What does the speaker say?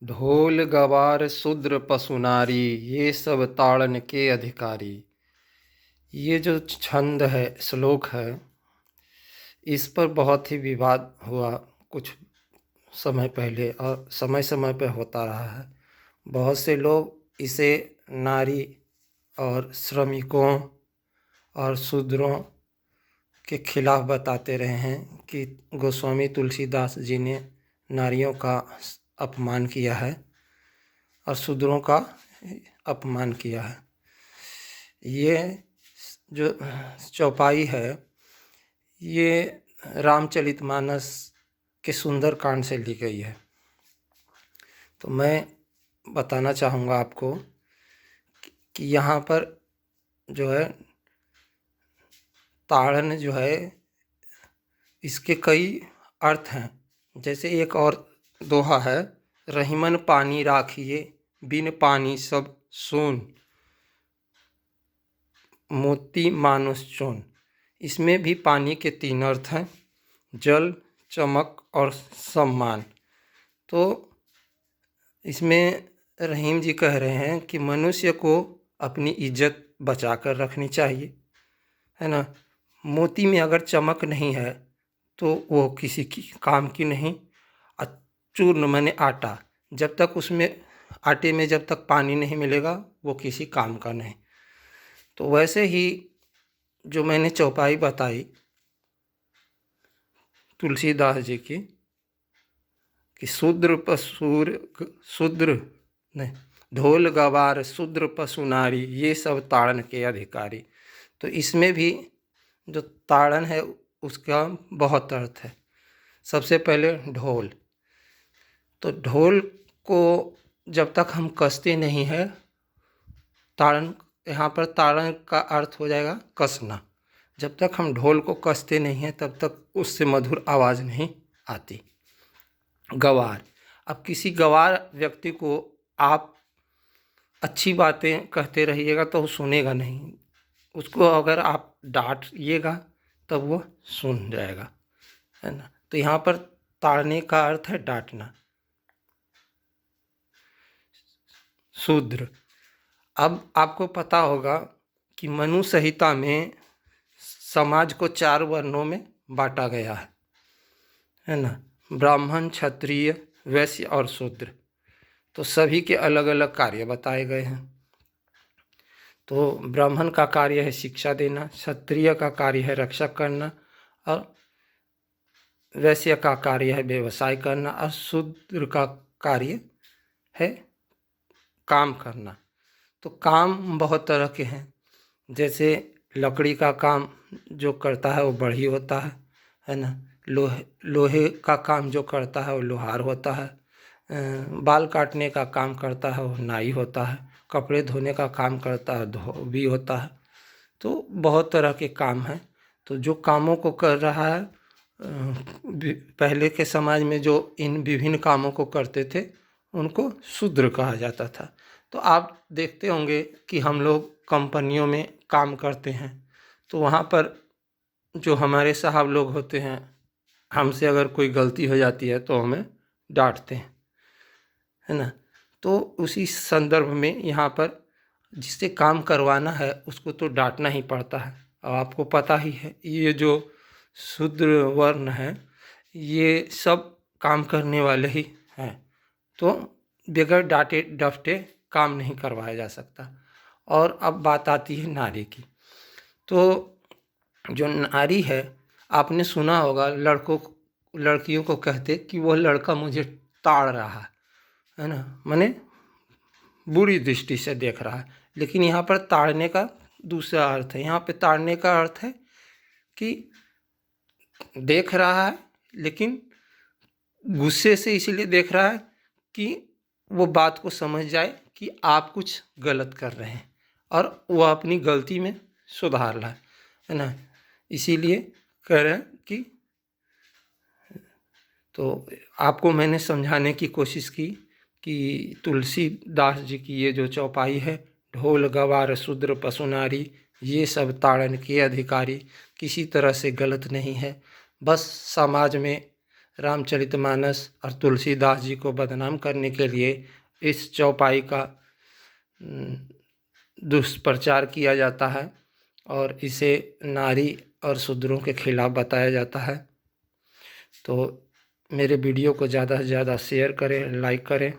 ढोल गवार शूद्र पशु नारी ये सब ताड़न के अधिकारी। ये जो छंद है, श्लोक है, इस पर बहुत ही विवाद हुआ कुछ समय पहले और समय समय पर होता रहा है। बहुत से लोग इसे नारी और श्रमिकों और शूद्रों के खिलाफ बताते रहे हैं कि गोस्वामी तुलसीदास जी ने नारियों का अपमान किया है और शूद्रों का अपमान किया है। ये जो चौपाई है, ये रामचरितमानस के सुंदरकांड से ली गई है। तो मैं बताना चाहूँगा आपको कि यहाँ पर जो है ताड़न जो है, इसके कई अर्थ हैं। जैसे एक और दोहा है, रहीमन पानी राखिए बिन पानी सब सोन मोती मानुष चोन। इसमें भी पानी के तीन अर्थ हैं, जल, चमक और सम्मान। तो इसमें रहीम जी कह रहे हैं कि मनुष्य को अपनी इज्जत बचा कर रखनी चाहिए, है ना। मोती में अगर चमक नहीं है तो वो किसी की काम की नहीं। चूर्ण माने आटा, जब तक उसमें आटे में जब तक पानी नहीं मिलेगा वो किसी काम का नहीं। तो वैसे ही जो मैंने चौपाई बताई तुलसीदास जी की कि शूद्र पशुर शूद्र नहीं ढोल गवार शूद्र पशु नारी ये सब ताड़न के अधिकारी। तो इसमें भी जो ताड़न है उसका बहुत अर्थ है। सबसे पहले ढोल, तो ढोल को जब तक हम कसते नहीं है, ताड़न, यहाँ पर ताड़न का अर्थ हो जाएगा कसना। जब तक हम ढोल को कसते नहीं हैं तब तक उससे मधुर आवाज़ नहीं आती। गवार, अब किसी गवार व्यक्ति को आप अच्छी बातें कहते रहिएगा तो वो सुनेगा नहीं, उसको अगर आप डांटिएगा तब वो सुन जाएगा, है ना। तो यहाँ पर ताड़ने का अर्थ है डांटना। शूद्र, अब आपको पता होगा कि मनु संहिता में समाज को 4 वर्णों में बांटा गया है ना। ब्राह्मण, क्षत्रिय, वैश्य और शूद्र। तो सभी के अलग अलग कार्य बताए गए हैं। तो ब्राह्मण का कार्य है शिक्षा देना, क्षत्रिय का कार्य है रक्षा करना और वैश्य का कार्य है व्यवसाय करना और शूद्र का कार्य है काम करना। तो काम बहुत तरह के हैं। जैसे लकड़ी का काम जो करता है वो बढ़ई होता है ना। लोहे का काम जो करता है वो लोहार होता है। बाल काटने का काम करता है वो नाई होता है। कपड़े धोने का काम करता है धोबी होता है। तो बहुत तरह के काम हैं। तो जो कामों को कर रहा है, पहले के समाज में जो इन विभिन्न कामों को करते थे उनको शूद्र कहा जाता था। तो आप देखते होंगे कि हम लोग कंपनियों में काम करते हैं तो वहाँ पर जो हमारे साहब लोग होते हैं, हमसे अगर कोई गलती हो जाती है तो हमें डांटते हैं, है ना। तो उसी संदर्भ में यहाँ पर जिससे काम करवाना है उसको तो डांटना ही पड़ता है। और आपको पता ही है ये जो शूद्र वर्ण है ये सब काम करने वाले ही हैं। तो बगैर डांटे डपटे काम नहीं करवाया जा सकता। और अब बात आती है नारी की। तो जो नारी है, आपने सुना होगा लड़कियों को कहते कि वो लड़का मुझे ताड़ रहा है ना, माने बुरी दृष्टि से देख रहा है। लेकिन यहाँ पर ताड़ने का दूसरा अर्थ है। यहाँ पे ताड़ने का अर्थ है कि देख रहा है लेकिन गुस्से से इसलिए देख रहा है कि वो बात को समझ जाए कि आप कुछ गलत कर रहे हैं और वो अपनी गलती में सुधार रहा है ना। इसीलिए कह रहे हैं कि, तो आपको मैंने समझाने की कोशिश की कि तुलसीदास जी की ये जो चौपाई है, ढोल गवार शूद्र पशु नारी ये सब ताड़न के अधिकारी, किसी तरह से गलत नहीं है। बस समाज में रामचरितमानस और तुलसीदास जी को बदनाम करने के लिए इस चौपाई का दुष्प्रचार किया जाता है और इसे नारी और शूद्रों के खिलाफ बताया जाता है। तो मेरे वीडियो को ज़्यादा से ज़्यादा शेयर करें, लाइक करें।